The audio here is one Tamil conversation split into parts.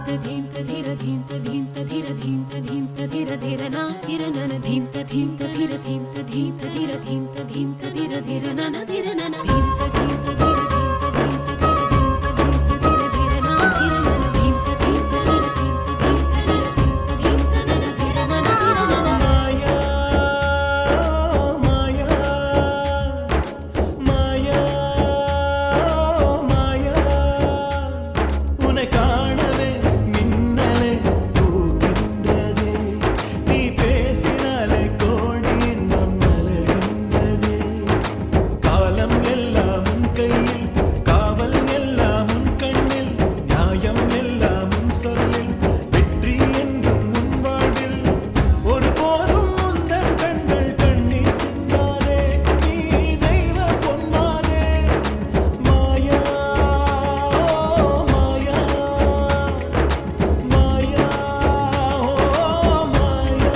ததீம் ததிர தீம் ததீம் ததிர தீம் ததீம் ததிர திரனா திரனன தீம் ததீம் ததிர தீம் ததீம் ததிர தீம் ததீம் ததிர திரனன திரனன தீம் ததீம் ததிர தீம் ததீம் ததிர தீம் ததீம் ததிர திரனா திரனன தீம் ததீம் ததிர தீம் ததீம் ததிர தீம் ததீம் தனன திரனன திரனன மாயா மாயா மாயா மாயா உன்னை காணவே மின்னலே பூக்கின்றதே நீ பேசினாலே கோடி இன்னும் மலர்கின்றதே காலம் எல்லாம் உன் கையில் காவல் எல்லாம் உன் கண்ணில் நியாயம் எல்லாம் உன் சொல்லில் வெற்றி என்றும் உன் வாழ்வில் ஒருபோதும் முந்தன் கண்கள் கண்ணீர் சிந்தாதே நீ தெய்வ பொன்மானே மாயா மாயா மாயா மாயா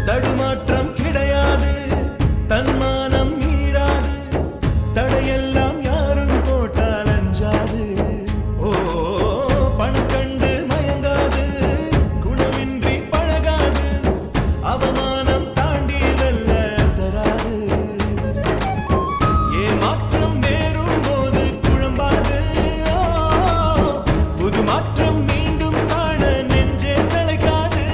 தடுமாற்றம் கிடையாது தன்மானம் மீறாது தடையெல்லாம் யாரும் போட்டால் அஞ்சாது ஓ பணம் கண்டு மயங்காது குணமின்றி பழகாது அவமானம் தாண்டி வெல்ல அசராது ஏமாற்றம் நேரும் போது குழம்பாது புது மாற்றம் மீண்டும் காண நெஞ்சே சளைக்காது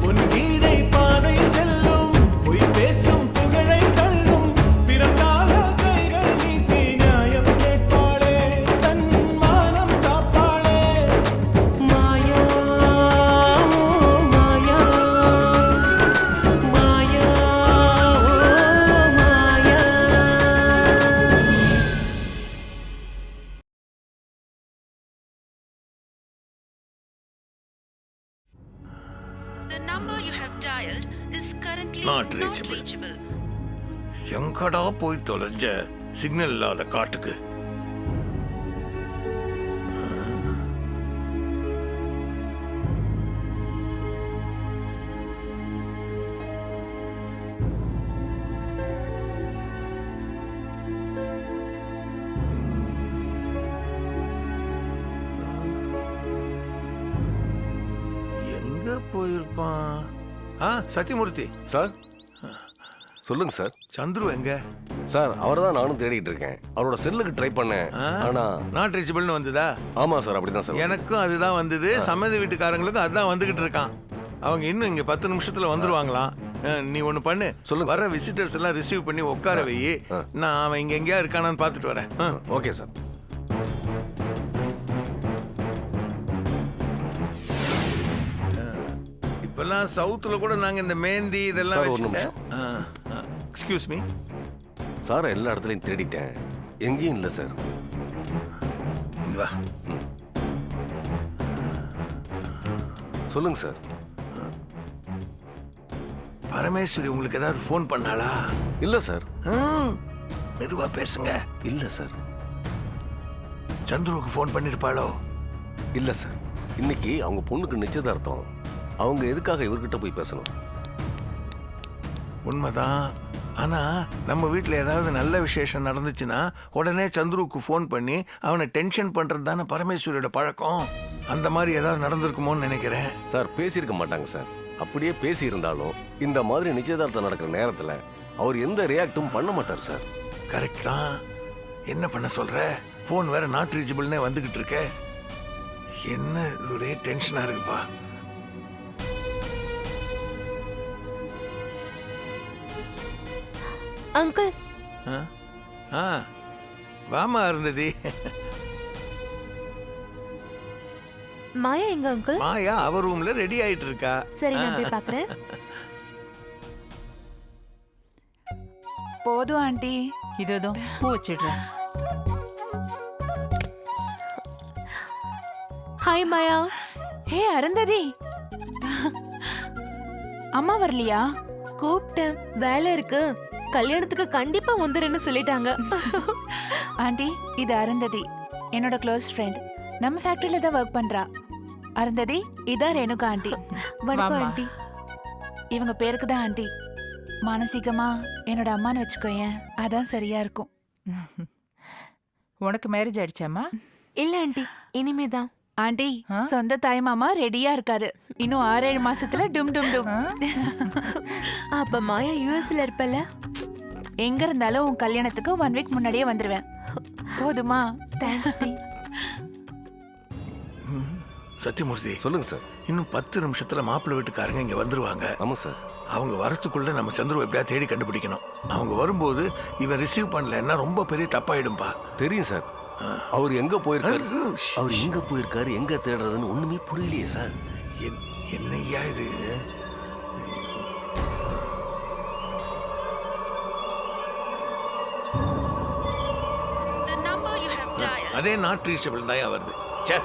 உன் கீதை பாதை செல்லும் பொய் பேசும் புகழை தள்ளும் பிறந்தாக கைகள் நீட்டி நியாயம் கேட்பாளே தன் மானம் காப்பாளே மாயா மாயா மாயா மாயா The number you have dialed is currently Not not reachable. reachable. எங்கடா போய் தொலைஞ்ச சிக்னல் இல்லாத காட்டுக்கு எங்க போயிருப்பான்? சத்தியமூர்த்தி சார் சொல்லுங்க சார். சந்துரு எங்க? சார் அவரை தான் நானும் தேடிட்டு இருக்கேன். அவரோட செல்லுக்கு ட்ரை பண்ணேன். ஆனா நாட் ரீச்சபிள்னு வந்ததா? ஆமா சார், அப்படிதான் சார். எனக்கும் அதுதான் வந்தது. சம்மதி வீட்டுக்காரங்களுக்கும் அதுதான் வந்துகிட்டு இருக்கான். அவங்க இன்னும் இங்க 10 நிமிஷத்துல வந்துருவாங்களாம். நீ ஒண்ணு பண்ணு, சொல்லுங்க. வர விசிட்டர்ஸ் எல்லாம் ரிசீவ் பண்ணி உட்கார வை. நான் அவன் இங்க எங்கேயா இருக்கானான்னு பார்த்துட்டு வரேன். Okay sir. இப்பெல்லாம் சவுத்துல கூட நாங்க இந்த மேந்தி இதெல்லாம் சார், ஒரு வச்சுட்டேன். எக்ஸ்கியூஸ் மீ சார், எல்லா இடத்துலையும் தேடிட்டேன், எங்கேயும் இல்லை சார். இங்க வா. சொல்லுங்க சார். பரமேஸ்வரி உங்களுக்கு ஏதாவது ஃபோன் பண்ணாளா? இல்லை சார். மெதுவா பேசுங்க. இல்லை சார். சந்துருக்கு ஃபோன் பண்ணிருப்பாளோ? இல்லை சார். இன்னைக்கு அவங்க பொண்ணுக்கு நிச்சயதார்த்தம். அவங்க எதுக்காக இவர்கிட்ட போய் பேசணும்? உண்மைதான். ஆனா நம்ம வீட்டில் ஏதாவது நல்ல விசேஷம் நடந்துச்சுன்னா உடனே சந்துருக்கு ஃபோன் பண்ணி அவனை டென்ஷன் பண்றது தானே பரமேஸ்வரியோட பழக்கம். அந்த மாதிரி ஏதாவது நடந்திருக்குமோன்னு நினைக்கிறேன். சார், பேசியிருக்க மாட்டாங்க சார். அப்படியே பேசியிருந்தாலும் இந்த மாதிரி நிச்சயதார்த்தம் நடக்கிற நேரத்தில் அவர் எந்த ரியாக்டும் பண்ண மாட்டார் சார். கரெக்ட் தான். என்ன பண்ண சொல்ற? ஃபோன் வேற நாட் ரீச்சபிள்னே வந்துகிட்டு இருக்க. என்ன ஒரே டென்ஷனா இருக்குப்பா. அங்கிள். வாமா இருந்தது. மாயா எங்க அங்கிள்? மாயா அவர் ரூம்ல ரெடி ஆயிட்டு இருக்கா. சரி, நான் போய் பார்க்கறேன். போதும் ஆண்டி. இதோ பூ வச்சிடுறேன். ஹாய் மாயா. ஹே அருந்ததி, அம்மா வரலையா? கூப்பிட்டேன், வேலை இருக்கு, கல்யாணத்துக்கு கண்டிப்பா வந்துருன்னு சொல்லிட்டாங்க. ஆண்டி, இது அருந்ததி, என்னோட க்ளோஸ் ஃப்ரெண்ட். நம்ம ஃபேக்டரியில தான் ஒர்க் பண்றா. அருந்ததி, இதான் ரேணுகா ஆண்டி. வணக்கம் ஆண்டி. இவங்க பேருக்கு தான் ஆண்டி. மானசீகமா என்னோட அம்மான்னு வச்சுக்கோயேன், அதான் சரியா இருக்கும். உனக்கு மேரேஜ் ஆயிடுச்சாமா? இல்ல ஆண்டி, இனிமேதான். ஆண்டி, சொந்த தாய் மாமா ரெடியா இருக்காரு. இன்னும் 6-7 மாசத்துல டும் டும் டும். அப்ப மாயா யூஎஸ்ல இருப்பல? எங்க இருந்தாலும் உன் கல்யாணத்துக்கு 1 வீக் முன்னாடியே வந்துருவேன். போதுமா? Thanks D. சத்தியமூர்த்தி, சொல்லுங்க சார். இன்னும் 10 நிமிஷத்துல மாப்பிள்ளை வீட்டுக்காரங்க இங்க வந்துருவாங்க. ஆமா சார். அவங்க வரத்துக்குள்ள நம்ம சந்துருவை எப்படியா தேடி கண்டுபிடிக்கணும். அவங்க வரும்போது இவன் ரிசீவ் பண்ணலன்னா ரொம்ப பெரிய தப்பாயிடும்பா. தெரியும் சார். அவர் எங்க போயிருக்காரு, அவர் எங்க போயிருக்காரு, எங்க தேடுறதுன்னு ஒண்ணுமே புரியலையே சார். என்னையா இது? The number you have dialed. அதே நாட் ரீச்சபிள் தான் வருது. ச்சே.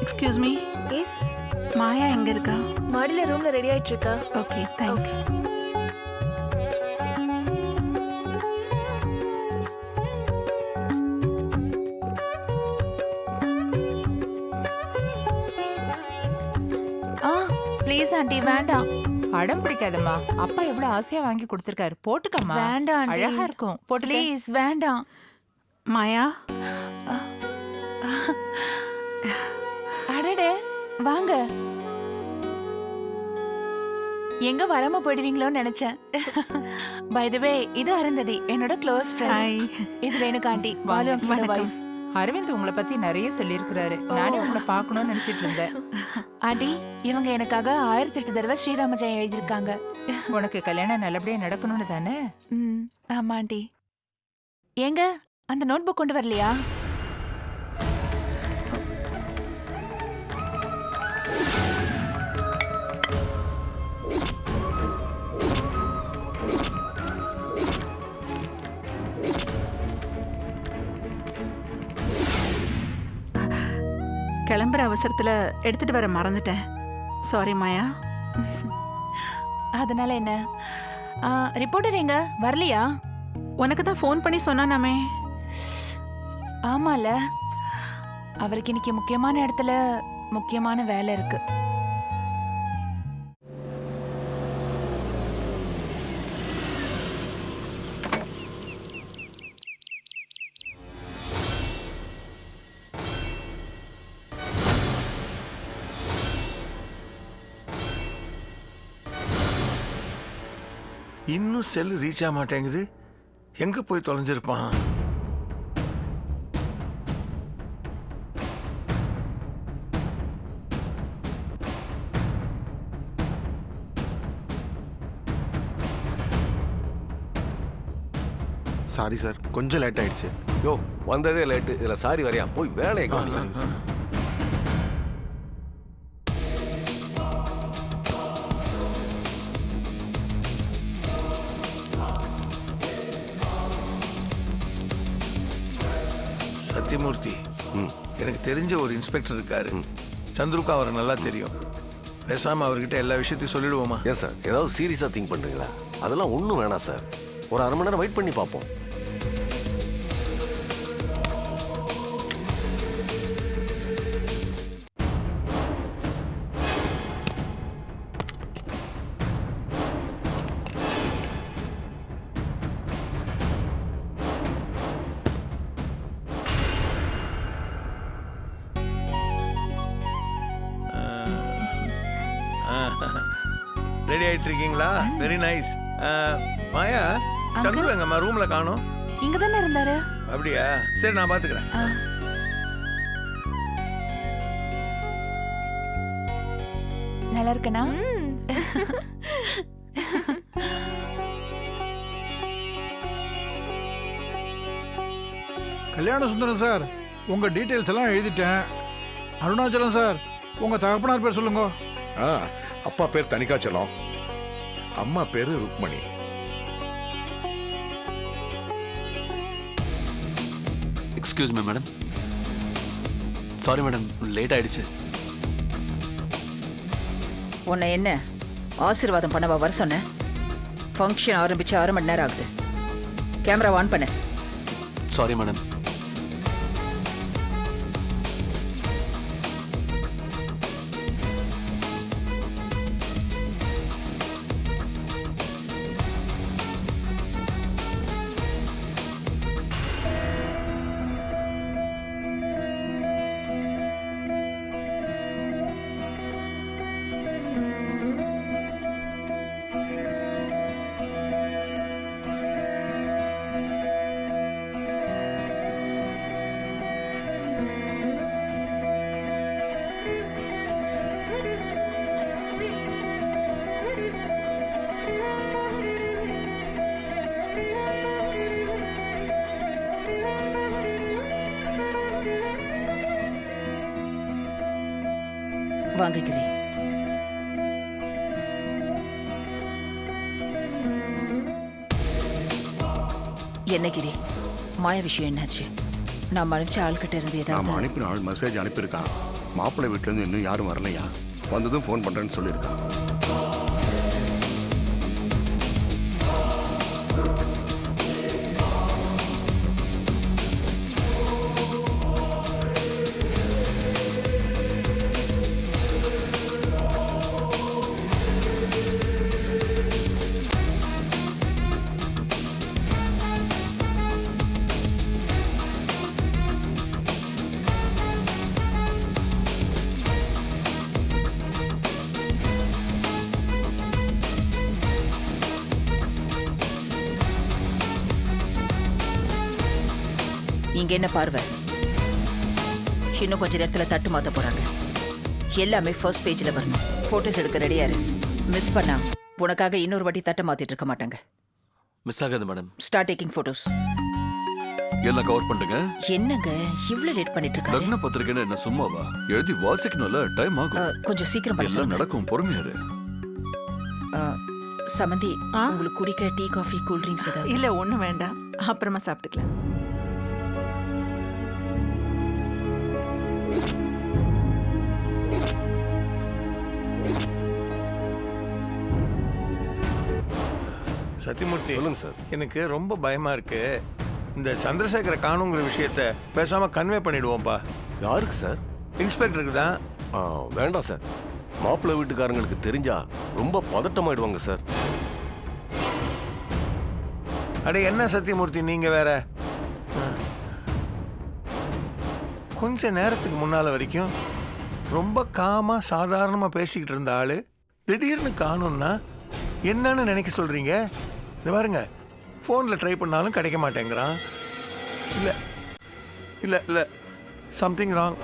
Excuse me, S. மாயா எங்க இருக்கா? மாடியில ரூம்ல ரெடி ஆயிட்டு இருக்கா. Okay, thanks. ப்ளீஸ் ஆண்டி, வேண்டாம். அடம் பிடிக்காதம்மா, அப்பா எவ்வளவு ஆசையா வாங்கி கொடுத்திருக்காரு, போட்டுக்கம்மா. வேண்டாம் ஆண்டி. அழகா இருக்கும், போட்டுக்க. ப்ளீஸ் வேண்டாம். மாயா, அடடே, வாங்க. எங்க வராம போயிடுவீங்களோன்னு நினைச்சேன். பை தி வே, இது அருந்ததி, என்னோட க்ளோஸ் ஃப்ரெண்ட். இது ரேணுகா ஆண்டி, பாலு அங்கிளோட வைஃப். அரவிந்த் உங்களை பத்தி நிறைய சொல்லியிருக்கிறாரு. நானே உங்களை பார்க்கணும்னு நினைச்சிட்டு இருந்தேன். ஆண்டி, இவங்க எனக்காக 1008 தடவை ஸ்ரீராம ஜெயம் எழுதியிருக்காங்க. உனக்கு கல்யாணம் நல்லபடியா நடக்கணும்னு தானே? ஆமா ஆண்டி. ஏங்க, அந்த நோட் புக் கொண்டு வரலையா? கிளம்புற அவசரத்துல எடுத்துட்டு வர மறந்துட்டேன். சாரி மாயா. அதனால என்ன? ரிப்போர்ட்டர் எங்க வரலையா? உனக்கு தான் ஃபோன் பண்ணி சொன்னானாமே. ஆமால, அவருக்கு இன்னைக்கு முக்கியமான இடத்துல முக்கியமான வேலை இருக்கு. இன்னும் செல் ரீச் ஆக மாட்டேங்குது. எங்க போய் தொலைஞ்சிருப்பான்? சாரி சார், கொஞ்சம் லேட் ஆயிடுச்சு. யோ, வந்ததே லேட்டு, இதுல சாரி வரையா? போய் வேலையை கவனிச்சு. சத்தியமூர்த்தி, எனக்கு தெரிஞ்ச ஒரு இன்ஸ்பெக்டர் இருக்காரு. சந்துருக்கு அவரை நல்லா தெரியும். பேசாம அவர்கிட்ட எல்லா விஷயத்தையும் சொல்லிடுவோமா? ஏன் சார், ஏதாவது சீரியஸா திங்க் பண்றீங்களா? அதெல்லாம் ஒன்றும் வேணாம் சார். ஒரு 1/2 மணி நேரம் வெயிட் பண்ணி பார்ப்போம். ரெடி ஆயிட்டு இருக்கீங்களா? Very nice. மாயா, சந்துரு எங்கம்மா? ரூம்ல காணோம். இங்க தானே இருந்தாரு. அப்படியா? சரி, நான் பாத்துக்கிறேன். நல்லா இருக்கனா? கல்யாண சுந்தரம் சார், உங்க டீட்டெயில்ஸ் எல்லாம் எழுதிட்டேன். அருணாச்சலம் சார், உங்க தகப்பனார் பேர் சொல்லுங்க. அப்பா பேர் தனிகாச்சலம், அம்மா பேரு Rukmani. Excuse me madam. Sorry madam, late ஆயிடுச்சு. உன்னை என்ன ஆசீர்வாதம் பண்ணவா வர சொன்ன? ஃபங்க்ஷன் ஆரம்பிச்சு 6 மணி நேரம் ஆகுது. கேமரா ஆன் பண்ணு. Sorry madam. வாங்க கிரி. என்ன கிரி, மாய விஷயம் என்னாச்சு? நான் அனுப்பிச்ச ஆள்கிட்ட இருந்து நாம ஏதாவது? அனுப்பின ஆள் மெசேஜ் அனுப்பியிருக்கான். மாப்பிள்ளை வீட்டுல இருந்து இன்னும் யாரும் வரலையா? வந்ததும் ஃபோன் பண்றேன்னு சொல்லியிருக்கான். இங்க என்ன பார்வை? இன்னும் கொஞ்ச நேரத்துல தட்டு மாத்த போறாங்க. எல்லாமே ஃபர்ஸ்ட் பேஜ்ல வரணும். போட்டோஸ் எடுக்க ரெடியா இரு. மிஸ் பண்ணா உனக்காக இன்னொரு வாட்டி தட்டை மாத்திட்டு இருக்க மாட்டாங்க. மிஸ் ஆகாது மேடம். Start taking photos. எல்லாம் கவர் பண்ணுங்க. என்னங்க இவ்ளோ லேட் பண்ணிட்டு இருக்காங்க? லக்ன பத்திரிக்கைன்னு என்ன சும்மாவா? எழுதி வாசிக்கணும்ல, டைம் ஆகும். கொஞ்சம் சீக்கிரம் பண்ண எல்லாம் சொல்லுங்க. நடக்கும், பொறுமையா இரு. சமந்தி, உங்களுக்கு குடிக்க டீ, காஃபி, கூல் ட்ரிங்க்ஸ் ஏதாவது? இல்ல ஒண்ணும் வேண்டாம், அப்புறமா சாப்பிட்டுக்கலாம். சத்தியமூர்த்தி, சொல்லுங்க சார். எனக்கு ரொம்ப பயமா இருக்கு. இந்த சந்திரசேகரை காணுங்கிற விஷயத்த பேசாம கன்வே பண்ணிடுவோம்ப்பா. யாருக்கு சார்? இன்ஸ்பெக்டருக்கு தான். வேண்டாம் சார். மாப்பிள்ளை வீட்டுக்காரங்களுக்கு தெரிஞ்சா ரொம்ப பதட்டமாயிடுவாங்க சார். அடே என்ன சத்தியமூர்த்தி, நீங்க வேற. கொஞ்ச நேரத்துக்கு முன்னால வரைக்கும் ரொம்ப காமா சாதாரணமா பேசிக்கிட்டு இருந்த ஆளு திடீர்னு காணும்னா என்னன்னு நினைக்க சொல்றீங்க? இந்த பாருங்க, ஃபோன்ல ட்ரை பண்ணாலும் கிடைக்க மாட்டேங்கிறான். இல்ல இல்ல இல்ல சம்திங் ராங்.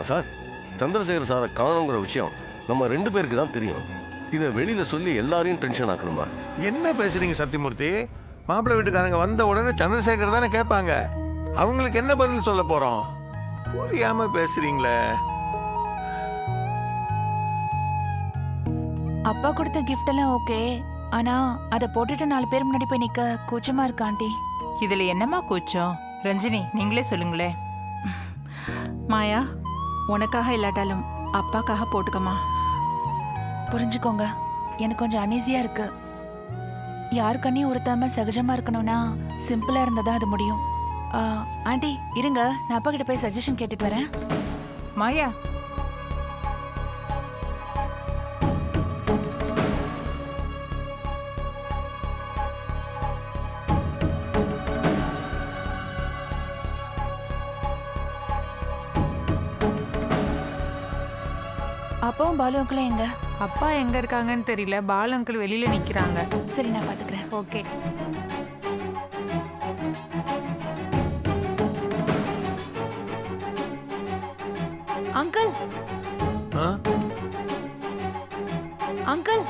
சார், சந்திரசேகர் சாரை காணுங்கிற விஷயம் நம்ம 2 பேருக்கு தான் தெரியும். இதை வெளியில சொல்லி எல்லாரையும் டென்ஷன் ஆக்கணுமா? என்ன பேசுறீங்க சத்தியமூர்த்தி? மாப்பிள்ளை வீட்டுக்காரங்க வந்த உடனே சந்திரசேகர் தானே கேட்பாங்க. அவங்களுக்கு என்ன பதில் சொல்ல போறோம்? புரியாம பேசுறீங்களே. அப்பா கொடுத்த கிஃப்ட் எல்லாம் ஓகே, ஆனா அதை போட்டுட்டு 4 பேர் முன்னாடி போய் நிக்க கூச்சமா இருக்கு ஆண்டி. இதுல என்னமா கூச்சம்? ரஞ்சினி, நீங்களே சொல்லுங்களேன். மாயா, உனக்காக இல்லாட்டாலும் அப்பாக்காக போட்டுக்கமா. புரிஞ்சுக்கோங்க, எனக்கு கொஞ்சம் அனீசியா இருக்கு. யார் கண்ணையும் உறுத்தாம சகஜமா இருக்கணும்னா சிம்பிளா இருந்தா அது முடியும். ஆண்டி இருங்க, நான் அப்பா கிட்ட போய் சஜஷன் கேட்டுட்டு வரேன். மாயா, அப்பாவும் பாலு அங்கிளும் எங்க? அப்பா எங்க இருக்காங்கன்னு தெரியல, பாலு அங்கிள் வெளியில நிக்கிறாங்க. சரி, நான் பாத்துக்கிறேன். ஓகே. அங்கிள், அங்கிள்,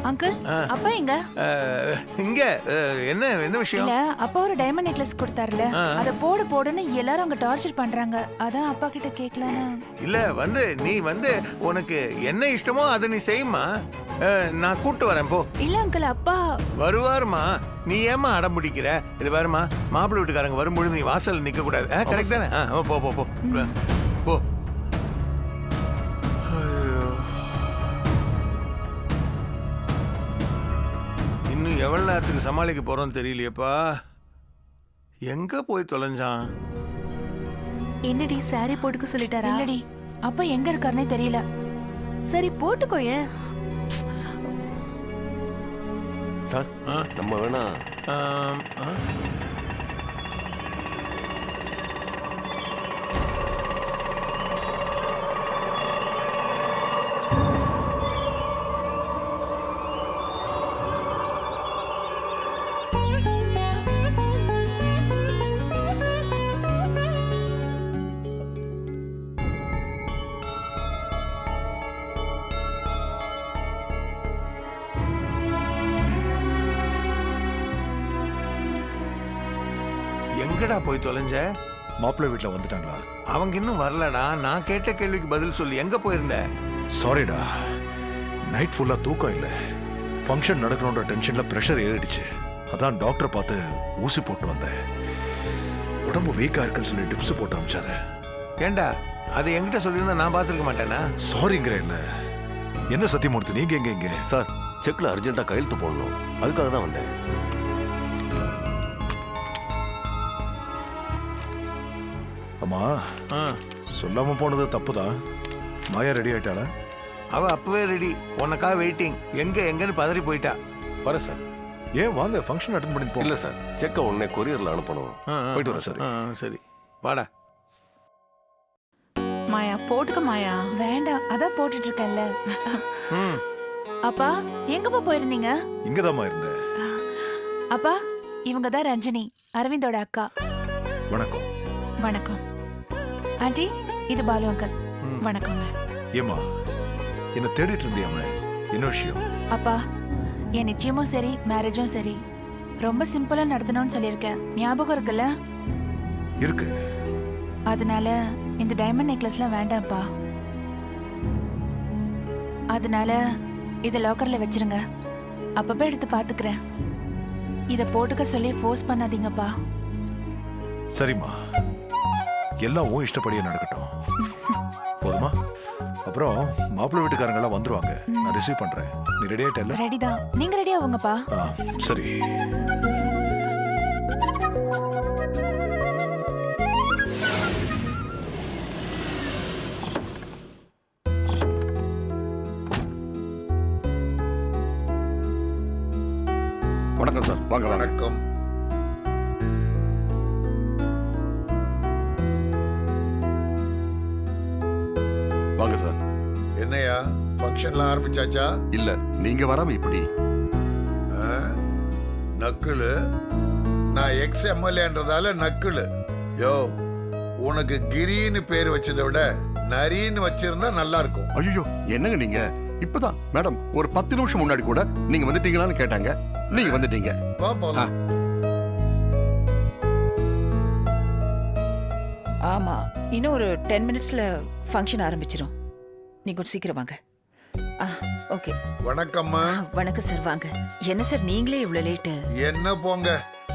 அங்கிள் அப்பா எங்க இங்க என்ன என்ன விஷயம்? இல்ல அப்பா ஒரு டைமண்ட் நெக்லஸ் கொடுத்தாருல அத போடுன்னு எல்லாரும் அங்க டார்ச்சர் பண்றாங்க. அதான் அப்பா கிட்ட கேட்கலான்னு. இல்ல நீ உனக்கு என்ன இஷ்டமோ அதை நீ செய்யுமா. நான் கூட்டு வரேன் போ. இல்ல அங்கிள் அப்பா வருவாருமா. நீ ஏமா அடம் பிடிக்கிற? இது வருமா, மாப்பிள்ளை வீட்டுக்காரங்க வரும்பொழுது நீ வாசல் நிக்க கூடாது. கரெக்ட் தானே? போ போ போ போ. இன்னும் எவ்வளவு நேரத்துக்கு சமாளிக்க போறோம் தெரியலையப்பா. எங்க போய் தொலைஞ்சான்? என்னடி சாரி போட்டுக்க சொல்லிட்டாரா? இல்லடி அப்பா எங்க இருக்காருன்னே தெரியல. சரி போட்டுக்கோ. ஏன் சார் நம்ம வேணா எங்கடா போய் தொலைஞ்ச? மாப்பிள்ளை வீட்டில் வந்துட்டாங்களா? அவங்க இன்னும் வரலடா. நான் கேட்ட கேள்விக்கு பதில் சொல்லு. எங்க போயிருந்த? சாரிடா, நைட் ஃபுல்லாக தூக்கம் இல்லை. ஃபங்க்ஷன் நடக்கணுன்ற டென்ஷனில் ப்ரெஷர் ஏறிடுச்சு. அதான் டாக்டரை பார்த்து ஊசி போட்டு வந்தேன். உடம்பு வீக்காக இருக்குன்னு சொல்லி டிப்ஸ் போட்டு அனுப்பிச்சாரு. ஏண்டா அதை என்கிட்ட சொல்லியிருந்தா நான் பார்த்துருக்க மாட்டேனா? சாரிங்கிற இல்லை. என்ன சத்தியமூர்த்தி, நீங்க எங்க? சார் செக்ல அர்ஜென்ட்டாக கையெழுத்து போடணும், அதுக்காக தான் வந்தேன். அம்மா சொல்லாம போனது தப்புதான். மாயா ரெடி ஆயிட்டாளா? அவ அப்பவே ரெடி, உனக்கா வெயிட்டிங். எங்கன்னு பதறி போயிட்டா. வர சார். ஏன் வாங்க, ஃபங்க்ஷன் அட்டெண்ட் பண்ணி போ. இல்ல சார், செக்கை உடனே கொரியர்ல அனுப்பணும். போயிட்டு வரேன் சார். சரி வாடா. மாயா போட்டுக்க. மாயா வேண்டாம், அதான் போட்டுட்டு இருக்கேன்ல. அப்பா எங்கப்பா போயிருந்தீங்க? இங்கதாம்மா இருந்தேன். அப்பா இவங்க தான் ரஞ்சினி, அரவிந்தோட அக்கா. வணக்கம். வணக்கம் ஆண்டி, இது பாலு அங்கிள். வணக்கங்க. ஏமா என்ன தேடிட்டு இருந்தியாமே, என்ன விஷயம்? அப்பா என் நிச்சயமும் சரி மேரேஜும் சரி ரொம்ப சிம்பிளா நடத்தணும்னு சொல்லியிருக்கேன், ஞாபகம் இருக்குல்ல? இருக்கு. அதனால இந்த டைமண்ட் நெக்லஸ்லாம் வேண்டாம்ப்பா. அதனால இதை லாக்கர்ல வச்சிருங்க, அப்பப்ப எடுத்து பாத்துக்கிறேன். இதை போட்டுக்க சொல்லி ஃபோர்ஸ் பண்ணாதீங்கப்பா. சரிம்மா, எல்லாம் உன் இஷ்டப்படியே நடக்கட்டும். போதுமா? அப்புறம் மாப்பிள்ளை வீட்டுக்காரங்க எல்லாம் வந்துருவாங்க, நான் ரிசீவ் பண்றேன். நீ ரெடி ஆயிட்டல? ரெடி தான். நீங்க ரெடி ஆகுங்கப்பா. சரி. வணக்கம் சார். வாங்க. வணக்கம். வாங்க சார். என்னையா ஃபங்க்ஷன்லாம் ஆரம்பிச்சாச்சா? இல்ல, நீங்க வராம இப்படி நக்குலு. நான் எக்ஸ் எம்எல்ஏன்றதால நக்குலு. யோ, உனக்கு கிரின்னு பேர் வச்சதை விட நரின்னு வச்சிருந்தா நல்லா இருக்கும். ஐயோ என்னங்க நீங்க? இப்பதான் மேடம் ஒரு 10 நிமிஷம் முன்னாடி கூட நீங்க வந்துட்டீங்களான்னு கேட்டாங்க, நீங்க வந்துட்டீங்க. வா போலாம். ஆமா, இன்னும் ஒரு 10 மினிட்ஸ்ல ஃபங்க்ஷன் ஆரம்பிச்சிடும். நீங்க கொஞ்சம் சீக்கிரம் வாங்க. ஓகே. வணக்கம்மா. வணக்கம் சார், வாங்க. என்ன சார் நீங்களே இவ்வளவு லேட்டு? என்ன போங்க,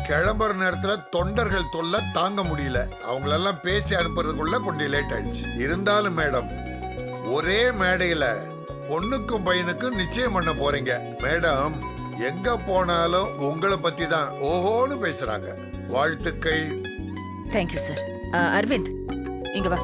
கிளம்புற நேரத்துல தொண்டர்கள் தொல்லை தாங்க முடியல. அவங்களெல்லாம் பேசி அனுப்புறதுக்குள்ள கொஞ்சம் லேட் ஆயிடுச்சு. இருந்தாலும் மேடம், ஒரே மேடையில பொண்ணுக்கும் பையனுக்கும் நிச்சயம் பண்ண போறீங்க. மேடம் எங்க போனாலும் உங்களை பத்தி தான் ஓஹோன்னு பேசுறாங்க. வாழ்த்துக்கள். Thank you sir. அரவிந்த் இங்க வா.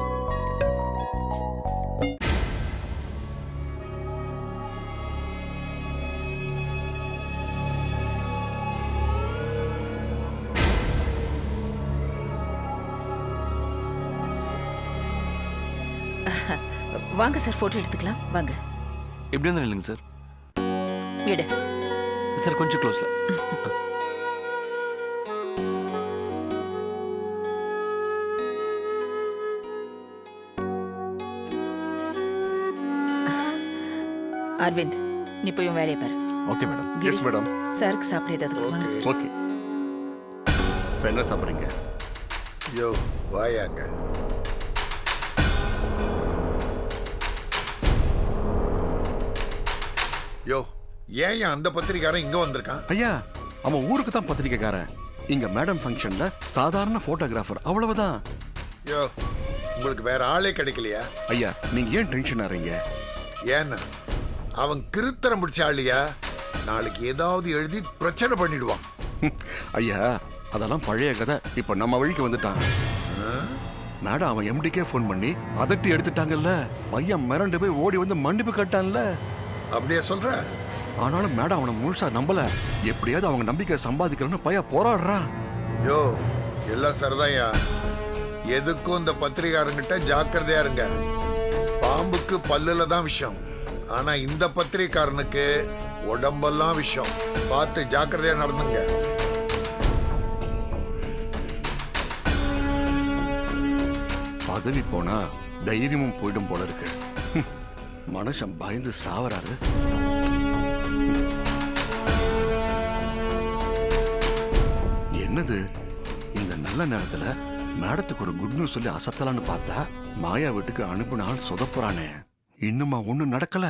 வாங்க சார், போட்டோ எடுத்துக்கலாம். வாங்க. எப்படி வந்து இல்லைங்க சார்? எடு சார், கொஞ்சம் க்ளோஸ்ல. அரவிந்த், நீ போய் வேலையை பாரு. Okay madam. Yes madam. சாருக்கு சாப்பிட ஏதாவது கொடுங்க சார். ஓகே சார், என்ன சாப்பிட்றீங்க? யோ வாயாங்க. யோ ஏன் அந்த பத்திரிக்காரன் இங்க வந்திருக்கான்? ஐயா, அவன் ஊருக்கு தான் பத்திரிக்கைக்காரன். இங்க மேடம் ஃபங்க்ஷன்ல சாதாரண போட்டோகிராஃபர், அவ்வளவுதான். யோ உங்களுக்கு வேற ஆளே கிடைக்கலையா? ஐயா, நீங்க ஏன் டென்ஷன் ஆறீங்க? ஏன்னா அவன் கிருத்தரம் பிடிச்ச ஆளியா, நாளைக்கு ஏதாவது எழுதி பிரச்சனை பண்ணிடுவான். ஐயா, அதெல்லாம் பழைய கதை. இப்ப நம்ம வழிக்கு வந்துட்டான். மேடம் அவன் எம்டிக்கே ஃபோன் பண்ணி அதட்டி எடுத்துட்டாங்கல்ல. பையன் மிரண்டு போய் ஓடி வந்து மன்னிப்பு கட்டான்ல. அப்படியே சொல்ற? ஆனாலும் மேடம் அவனை முழுசா நம்பல. எப்படியாவது அவங்க நம்பிக்கை சம்பாதிக்கணும்னு பையன் போராடுறான். யோ எல்லாம் சரிதான்யா. எதுக்கும் இந்த பத்திரிகாரங்கிட்ட ஜாக்கிரதையா இருங்க. பாம்புக்கு பல்லுல தான் விஷம், ஆனா இந்த பத்திரிகாரனுக்கு உடம்பெல்லாம் விஷம். பார்த்து ஜாக்கிரதையா நடந்துங்க. பதவி போனா தைரியமும் போயிடும் போல இருக்கு. மனுஷன் பயந்து சாவறாரு. என்னது இந்த நல்ல நேரத்துல மேடத்துக்கு ஒரு குட் நியூஸ் சொல்லி அசத்தலான்னு பார்த்தா மாயா வீட்டுக்கு அனுப்புனாலும் சொதப்புறானே. இன்னுமா ஒண்ணும் நடக்கல.